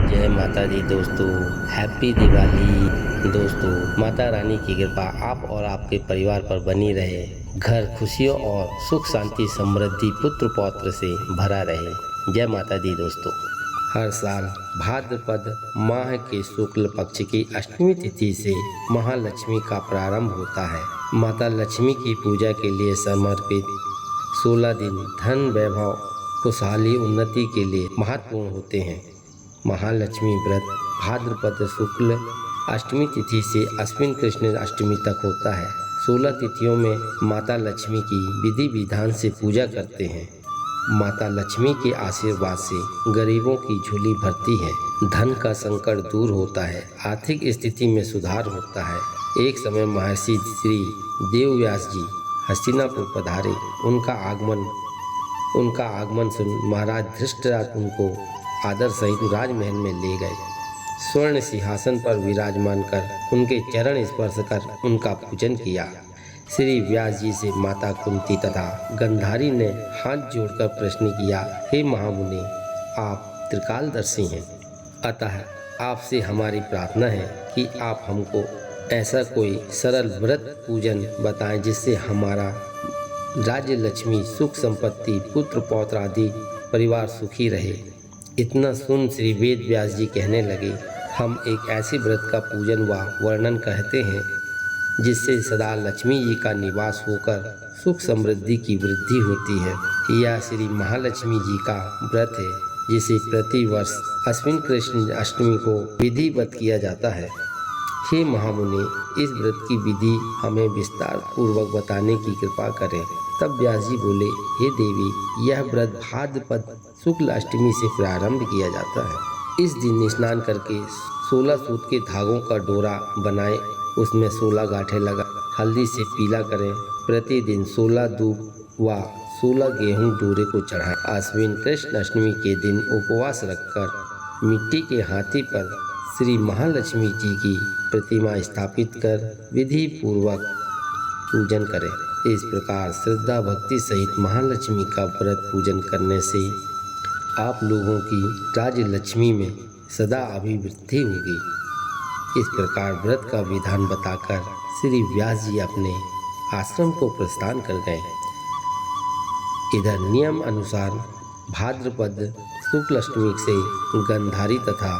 जय माता दी दोस्तों, हैप्पी दिवाली। दोस्तों, माता रानी की कृपा आप और आपके परिवार पर बनी रहे। घर खुशियों और सुख शांति समृद्धि पुत्र पौत्र से भरा रहे। जय माता दी दोस्तों। हर साल भाद्रपद माह के शुक्ल पक्ष की अष्टमी तिथि से महालक्ष्मी का प्रारंभ होता है। माता लक्ष्मी की पूजा के लिए समर्पित 16 दिन धन वैभव खुशहाली उन्नति के लिए महत्वपूर्ण होते हैं। महालक्ष्मी व्रत भाद्रपद शुक्ल अष्टमी तिथि से अश्विन कृष्ण अष्टमी तक होता है। 16 तिथियों में माता लक्ष्मी की विधि विधान से पूजा करते हैं। माता लक्ष्मी के आशीर्वाद से गरीबों की झोली भरती है, धन का संकट दूर होता है, आर्थिक स्थिति में सुधार होता है। एक समय महर्षि श्री देवव्यास जी हस्तिनापुर पधारे। उनका आगमन सुन महाराज धृष्टराज उनको आदर सहित राजमहल में ले गए। स्वर्ण सिंहासन पर विराजमान कर उनके चरण स्पर्श कर उनका पूजन किया। श्री व्यास जी से माता कुंती तथा गंधारी ने हाथ जोड़कर प्रश्न किया, हे महामुनि, आप त्रिकालदर्शी हैं, अतः आपसे हमारी प्रार्थना है कि आप हमको ऐसा कोई सरल व्रत पूजन बताएं जिससे हमारा राज्य लक्ष्मी सुख संपत्ति पुत्र पौत्र आदि परिवार सुखी रहे। इतना सुन श्री वेद व्यास जी कहने लगे, हम एक ऐसे व्रत का पूजन व वर्णन कहते हैं जिससे सदा लक्ष्मी जी का निवास होकर सुख समृद्धि की वृद्धि होती है। यह श्री महालक्ष्मी जी का व्रत है जिसे प्रति वर्ष अश्विन कृष्ण अष्टमी को विधिवत किया जाता है। हे महामुनि, इस व्रत की विधि हमें विस्तार पूर्वक बताने की कृपा करें। तब व्यास जी बोले, हे देवी, यह व्रत भाद्रपद शुक्ल अष्टमी से प्रारंभ किया जाता है। इस दिन स्नान करके 16 सूत के धागों का डोरा बनाएं, उसमें 16 गांठें लगा हल्दी से पीला करें। प्रतिदिन 16 दूब व 16 गेहूं डोरे को चढ़ाएं। अश्विन कृष्ण अष्टमी के दिन उपवास रखकर मिट्टी के हाथी पर श्री महालक्ष्मी जी की प्रतिमा स्थापित कर विधि पूर्वक पूजन करें। इस प्रकार श्रद्धा भक्ति सहित महालक्ष्मी का व्रत पूजन करने से आप लोगों की राज्य लक्ष्मी में सदा अभिवृद्धि होगी। इस प्रकार व्रत का विधान बताकर श्री व्यास जी अपने आश्रम को प्रस्थान कर गए। इधर नियम अनुसार भाद्रपद शुक्ल अष्टमी से गंधारी तथा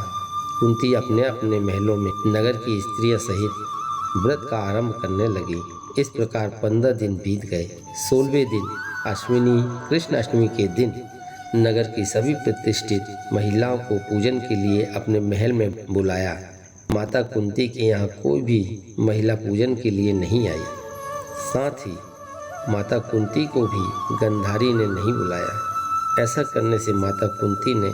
कुंती अपने अपने महलों में नगर की स्त्रियों सहित व्रत का आरंभ करने लगी। इस प्रकार 15 दिन बीत गए। 16वें दिन अश्विनी कृष्ण अष्टमी के दिन नगर की सभी प्रतिष्ठित महिलाओं को पूजन के लिए अपने महल में बुलाया। माता कुंती के यहाँ कोई भी महिला पूजन के लिए नहीं आई। साथ ही माता कुंती को भी गंधारी ने नहीं बुलाया। ऐसा करने से माता कुंती ने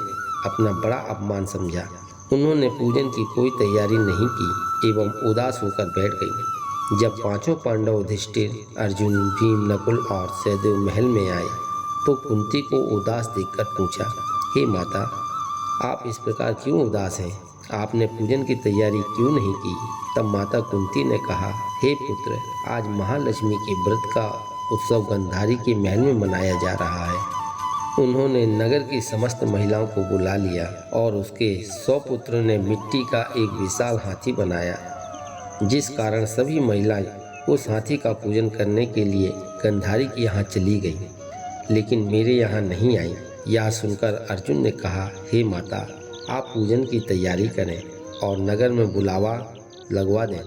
अपना बड़ा अपमान समझा। उन्होंने पूजन की कोई तैयारी नहीं की एवं उदास होकर बैठ गई। जब पांचों पांडव युधिष्ठिर, अर्जुन, भीम, नकुल और सहदेव महल में आए तो कुंती को उदास देखकर पूछा, हे माता, आप इस प्रकार क्यों उदास हैं? आपने पूजन की तैयारी क्यों नहीं की? तब माता कुंती ने कहा, हे पुत्र, आज महालक्ष्मी के व्रत का उत्सव गंधारी के महल में मनाया जा रहा है। उन्होंने नगर की समस्त महिलाओं को बुला लिया और उसके 100 पुत्रों ने मिट्टी का एक विशाल हाथी बनाया, जिस कारण सभी महिलाएं उस हाथी का पूजन करने के लिए गंधारी के यहाँ चली गई, लेकिन मेरे यहाँ नहीं आई। यह सुनकर अर्जुन ने कहा, हे माता, आप पूजन की तैयारी करें और नगर में बुलावा लगवा दें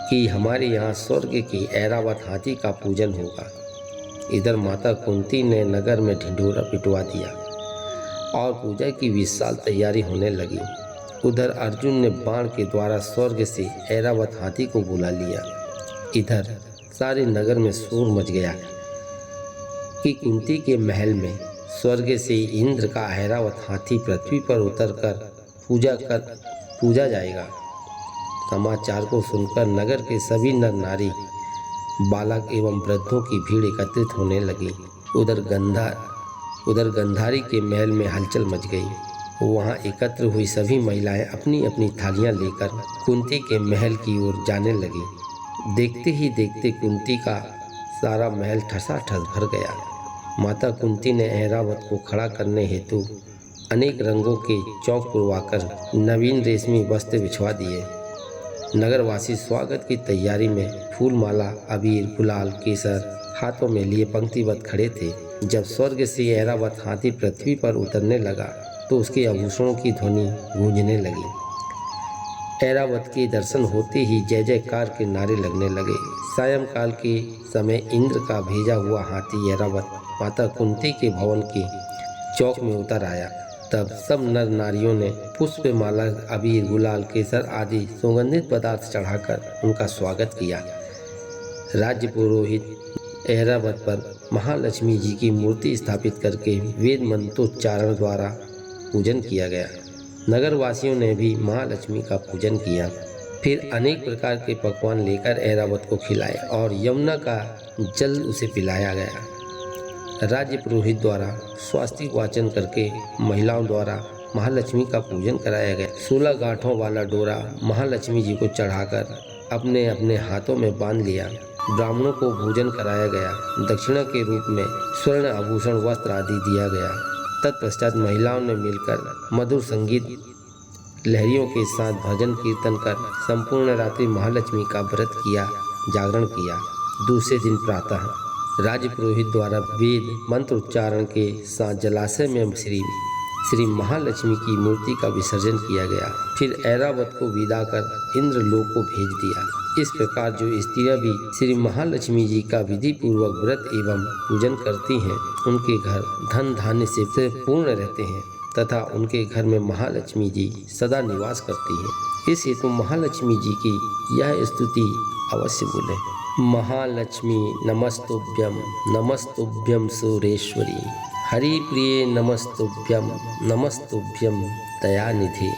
कि हमारे यहाँ स्वर्ग के ऐरावत हाथी का पूजन होगा। इधर माता कुंती ने नगर में ढिंढोरा पिटवा दिया और पूजा की विशाल तैयारी होने लगी। उधर अर्जुन ने बाण के द्वारा स्वर्ग से ऐरावत हाथी को बुला लिया। इधर सारे नगर में शोर मच गया कि कुंती के महल में स्वर्ग से इंद्र का ऐरावत हाथी पृथ्वी पर उतरकर पूजा जाएगा। समाचार को सुनकर नगर के सभी नर नारी, बालक एवं वृद्धों की भीड़ एकत्रित होने लगी। उधर गंधारी के महल में हलचल मच गई। वहां एकत्र हुई सभी महिलाएं अपनी अपनी थालियां लेकर कुंती के महल की ओर जाने लगी। देखते ही देखते कुंती का सारा महल ठसाठस भर गया। माता कुंती ने ऐरावत को खड़ा करने हेतु अनेक रंगों के चौक पुरवाकर नवीन रेशमी वस्त्र बिछवा दिए। नगरवासी स्वागत की तैयारी में फूल माला, अबीर, गुलाल, केसर हाथों में लिए पंक्तिबद्ध खड़े थे। जब स्वर्ग से ऐरावत हाथी पृथ्वी पर उतरने लगा तो उसके आभूषणों की ध्वनि गूंजने लगी। ऐरावत के दर्शन होते ही जय जयकार के नारे लगने लगे। सायंकाल के समय इंद्र का भेजा हुआ हाथी ऐरावत माता कुंती के भवन के चौक में उतर आया। तब सब नर नारियों ने पुष्प माला, अबीर, गुलाल, केसर आदि सुगंधित पदार्थ चढ़ाकर उनका स्वागत किया। राज्य पुरोहित ऐरावत पर महालक्ष्मी जी की मूर्ति स्थापित करके वेद मंत्रोच्चारण द्वारा पूजन किया गया। नगरवासियों ने भी महालक्ष्मी का पूजन किया। फिर अनेक प्रकार के पकवान लेकर ऐरावत को खिलाए और यमुना का जल उसे पिलाया गया। राज्य पुरोहित द्वारा स्वास्तिक वाचन करके महिलाओं द्वारा महालक्ष्मी का पूजन कराया गया। 16 गांठों वाला डोरा महालक्ष्मी जी को चढ़ाकर अपने अपने हाथों में बांध लिया। ब्राह्मणों को भोजन कराया गया। दक्षिणा के रूप में स्वर्ण आभूषण, वस्त्र आदि दिया गया। तत्पश्चात महिलाओं ने मिलकर मधुर संगीत लहरियों के साथ भजन कीर्तन कर संपूर्ण रात्रि महालक्ष्मी का व्रत किया, जागरण किया। दूसरे दिन प्रातः राज्य पुरोहित द्वारा वेद मंत्र उच्चारण के साथ जलाशय में श्री महालक्ष्मी की मूर्ति का विसर्जन किया गया। फिर ऐरावत को विदा कर इंद्रलोक को भेज दिया। इस प्रकार जो स्त्रियां भी श्री महालक्ष्मी जी का विधि पूर्वक व्रत एवं पूजन करती हैं, उनके घर धन धान्य से पूर्ण रहते हैं तथा उनके घर में महालक्ष्मी जी सदा निवास करती हैं। इस हेतु महालक्ष्मी जी की यह स्तुति अवश्य बोलें। महालक्ष्मी नमस्तुभ्यं, नमस्तुभ्यं सुरेश्वरी, हरि प्रिय नमस्तुभ्यं, नमस्तुभ्यं दयानिधि।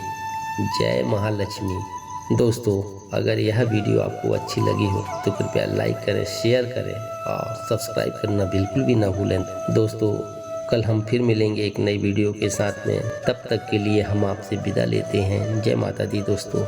जय महालक्ष्मी। दोस्तों, अगर यह वीडियो आपको अच्छी लगी हो तो कृपया लाइक करें, शेयर करें और सब्सक्राइब करना बिल्कुल भी ना भूलें। दोस्तों, कल हम फिर मिलेंगे एक नई वीडियो के साथ में। तब तक के लिए हम आपसे विदा लेते हैं। जय माता दी दोस्तों।